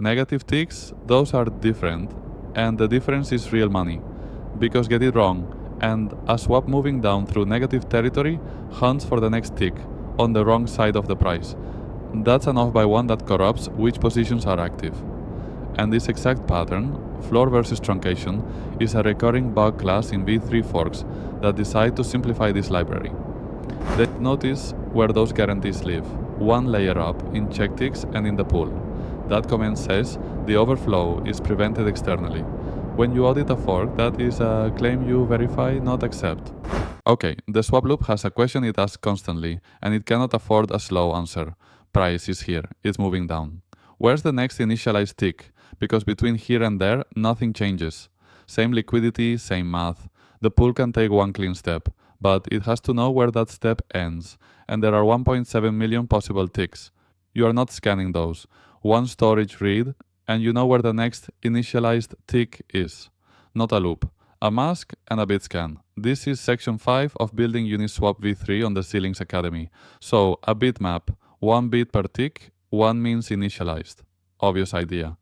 Negative ticks, those are different, and the difference is real money. Because get it wrong, and a swap moving down through negative territory hunts for the next tick on the wrong side of the price. That's an off by one that corrupts which positions are active. And this exact pattern, floor versus truncation, is a recurring bug class in V3 forks that decide to simplify this library. Then notice where those guarantees live, one layer up in check ticks and in the pool. That comment says the overflow is prevented externally. When you audit a fork, that is a claim you verify, not accept. Okay, the swap loop has a question it asks constantly, and it cannot afford a slow answer. Price is here, it's moving down. Where's the next initialized tick? Because between here and there, nothing changes. Same liquidity, same math. The pool can take one clean step, but it has to know where that step ends, and there are 1.7 million possible ticks. You are not scanning those. One storage read, and you know where the next initialized tick is. Not a loop. A mask and a bit scan. This is section 5 of building Uniswap V3 on the Zealynx Academy. So, a bitmap, 1 bit per tick, 1 means initialized. Obvious idea.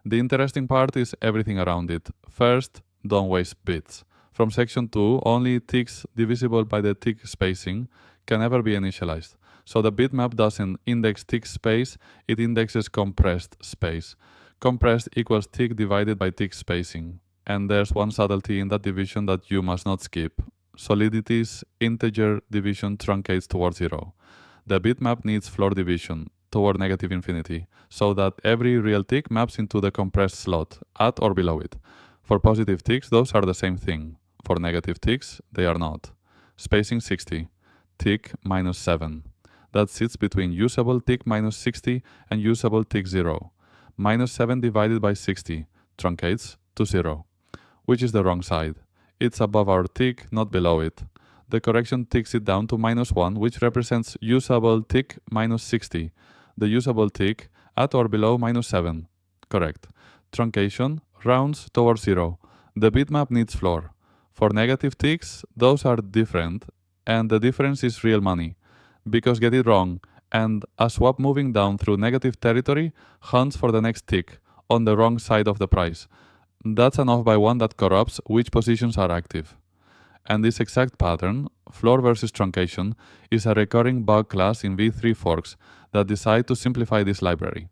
The interesting part is everything around it. First, don't waste bits. From section 2, only ticks divisible by the tick spacing can ever be initialized. So the bitmap doesn't index tick space, it indexes compressed space. Compressed equals tick divided by tick spacing. And there's one subtlety in that division that you must not skip. Solidity's integer division truncates toward 0. The bitmap needs floor division toward negative infinity, so that every real tick maps into the compressed slot, at or below it. For positive ticks, those are the same thing. For negative ticks, they are not. Spacing 60, tick minus 7. That sits between usable tick minus 60 and usable tick 0. Minus 7 divided by 60 truncates to 0. Which is the wrong side. It's above our tick, not below it. The correction ticks it down to minus 1, which represents usable tick minus 60. The usable tick at or below minus 7. Correct. Truncation rounds towards 0. The bitmap needs floor. For negative ticks, those are different, and the difference is real money. Because get it wrong, and a swap moving down through negative territory hunts for the next tick on the wrong side of the price. That's an off by one that corrupts which positions are active. And this exact pattern, floor versus truncation, is a recurring bug class in V3 forks that decide to simplify this library.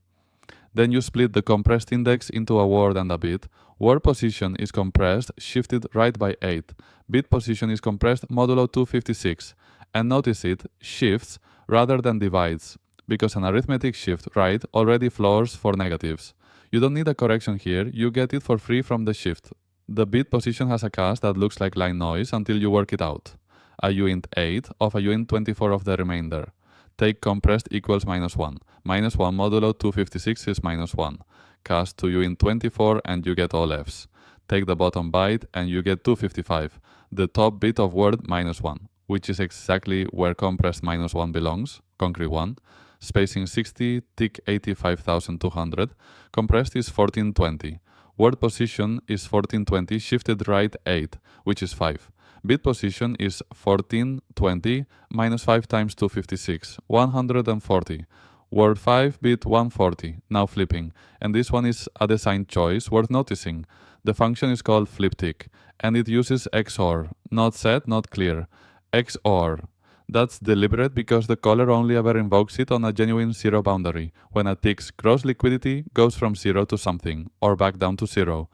Then you split the compressed index into a word and a bit. Word position is compressed, shifted right by 8. Bit position is compressed modulo 256. And notice it shifts rather than divides, because an arithmetic shift right already floors for negatives. You don't need a correction here, you get it for free from the shift. The bit position has a cast that looks like line noise until you work it out. A uint 8 of a uint 24 of the remainder. Take compressed equals minus 1. Minus 1 modulo 256 is minus 1. Cast to uint 24 and you get all f's. Take the bottom byte and you get 255. The top bit of word minus 1, which is exactly where compressed minus 1 belongs, concrete 1. Spacing 60, tick 85,200. Compressed is 1420. Word position is 1420, shifted right 8, which is 5. Bit position is 1420 minus 5 times 256, 140. Word 5, bit 140, now flipping. And this one is a design choice worth noticing. The function is called flipTick, and it uses XOR, not set, not clear. XOR. That's deliberate because the caller only ever invokes it on a genuine zero boundary, when a tick's gross liquidity goes from 0 to something, or back down to 0.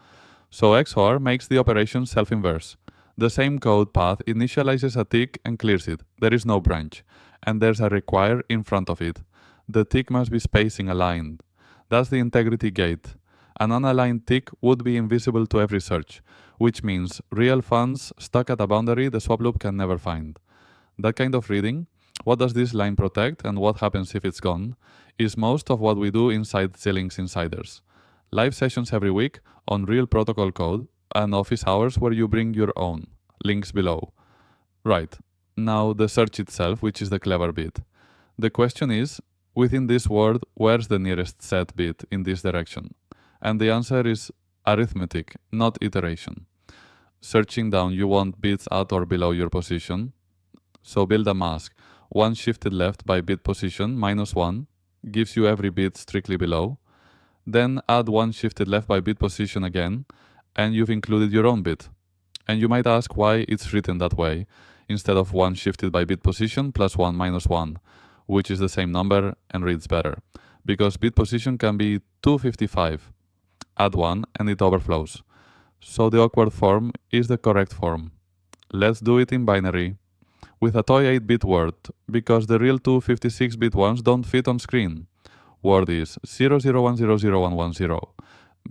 So XOR makes the operation self-inverse. The same code path initializes a tick and clears it. There is no branch. And there's a require in front of it. The tick must be spacing aligned. That's the integrity gate. An unaligned tick would be invisible to every search, which means real funds stuck at a boundary the swap loop can never find. That kind of reading, what does this line protect and what happens if it's gone, is most of what we do inside Zealynx Insiders. Live sessions every week on real protocol code and office hours where you bring your own. Links below. Right, now the search itself, which is the clever bit. The question is, within this word, where's the nearest set bit in this direction? And the answer is arithmetic, not iteration. Searching down, you want bits at or below your position. So build a mask. 1 shifted left by bit position, minus 1, gives you every bit strictly below. Then add one shifted left by bit position again, and you've included your own bit. And you might ask why it's written that way, instead of 1 shifted by bit position plus 1 minus 1, which is the same number and reads better. Because bit position can be 255. Add 1 and it overflows. So the awkward form is the correct form. Let's do it in binary with a toy 8-bit word, because the real two 56-bit ones don't fit on screen. Word is 00100110.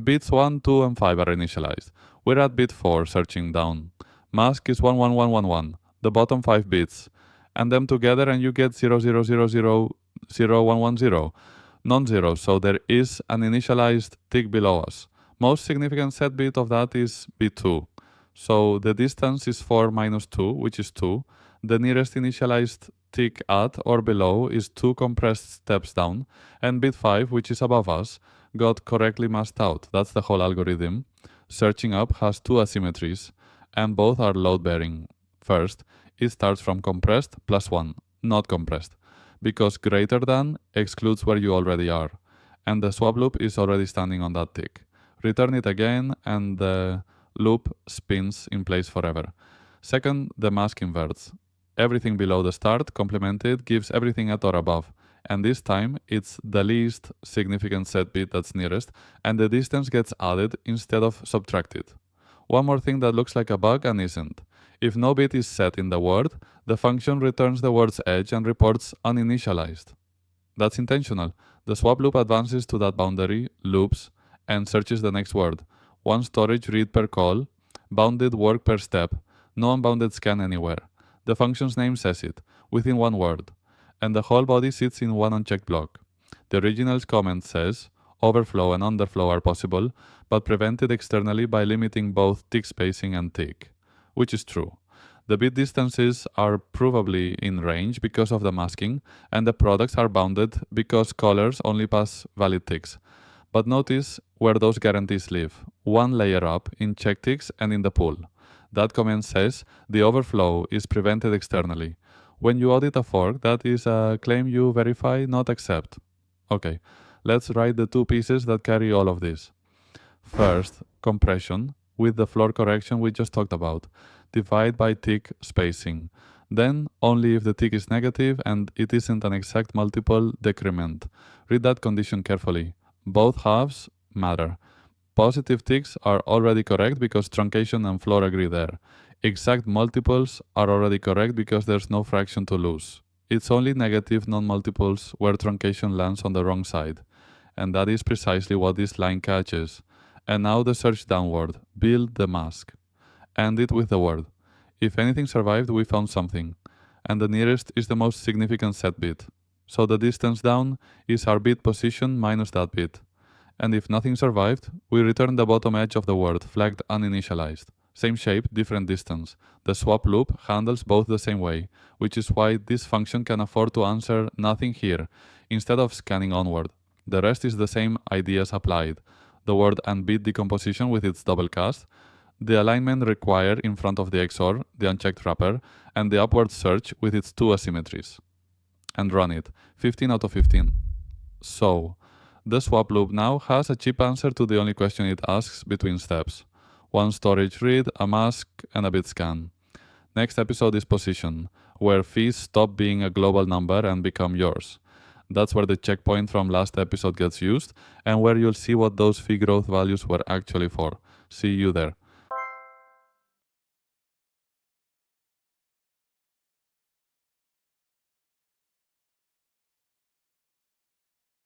Bits 1, 2, and 5 are initialized. We're at bit 4, searching down. Mask is 11111, the bottom 5 bits. And them together and you get 00000110. Non-zero, so there is an initialized tick below us. Most significant set bit of that is bit 2. So the distance is 4 minus 2, which is 2. The nearest initialized tick at or below is 2 compressed steps down, and bit 5, which is above us, got correctly masked out. That's the whole algorithm. Searching up has 2 asymmetries, and both are load-bearing. First, it starts from compressed plus 1, not compressed, because greater than excludes where you already are, and the swap loop is already standing on that tick. Return it again, and the loop spins in place forever. Second, the mask inverts. Everything below the start complemented gives everything at or above, and this time it's the least significant set bit that's nearest, and the distance gets added instead of subtracted. One more thing that looks like a bug and isn't. If no bit is set in the word, the function returns the word's edge and reports uninitialized. That's intentional. The swap loop advances to that boundary, loops, and searches the next word. One storage read per call, bounded work per step, no unbounded scan anywhere. The function's name says it, within one word, and the whole body sits in one unchecked block. The original's comment says, overflow and underflow are possible, but prevented externally by limiting both tick spacing and tick, which is true. The bit distances are provably in range because of the masking, and the products are bounded because callers only pass valid ticks. But notice where those guarantees live, one layer up in check ticks and in the pool. That comment says the overflow is prevented externally. When you audit a fork, that is a claim you verify, not accept. Okay, let's write the 2 pieces that carry all of this. First, compression, with the floor correction we just talked about. Divide by tick spacing. Then, only if the tick is negative and it isn't an exact multiple decrement. Read that condition carefully. Both halves matter. Positive ticks are already correct because truncation and floor agree there. Exact multiples are already correct because there's no fraction to lose. It's only negative non-multiples where truncation lands on the wrong side. And that is precisely what this line catches. And now the search downward. Build the mask. End it with the word. If anything survived, we found something. And the nearest is the most significant set bit. So the distance down is our bit position minus that bit. And if nothing survived, we return the bottom edge of the word, flagged uninitialized. Same shape, different distance. The swap loop handles both the same way, which is why this function can afford to answer nothing here, instead of scanning onward. The rest is the same ideas applied. The word and bit decomposition with its double cast, the alignment required in front of the XOR, the unchecked wrapper, and the upward search with its 2 asymmetries. And run it. 15 out of 15. So, the swap loop now has a cheap answer to the only question it asks between steps. One storage read, a mask, and a bit scan. Next episode is position, where fees stop being a global number and become yours. That's where the checkpoint from last episode gets used, and where you'll see what those fee growth values were actually for. See you there.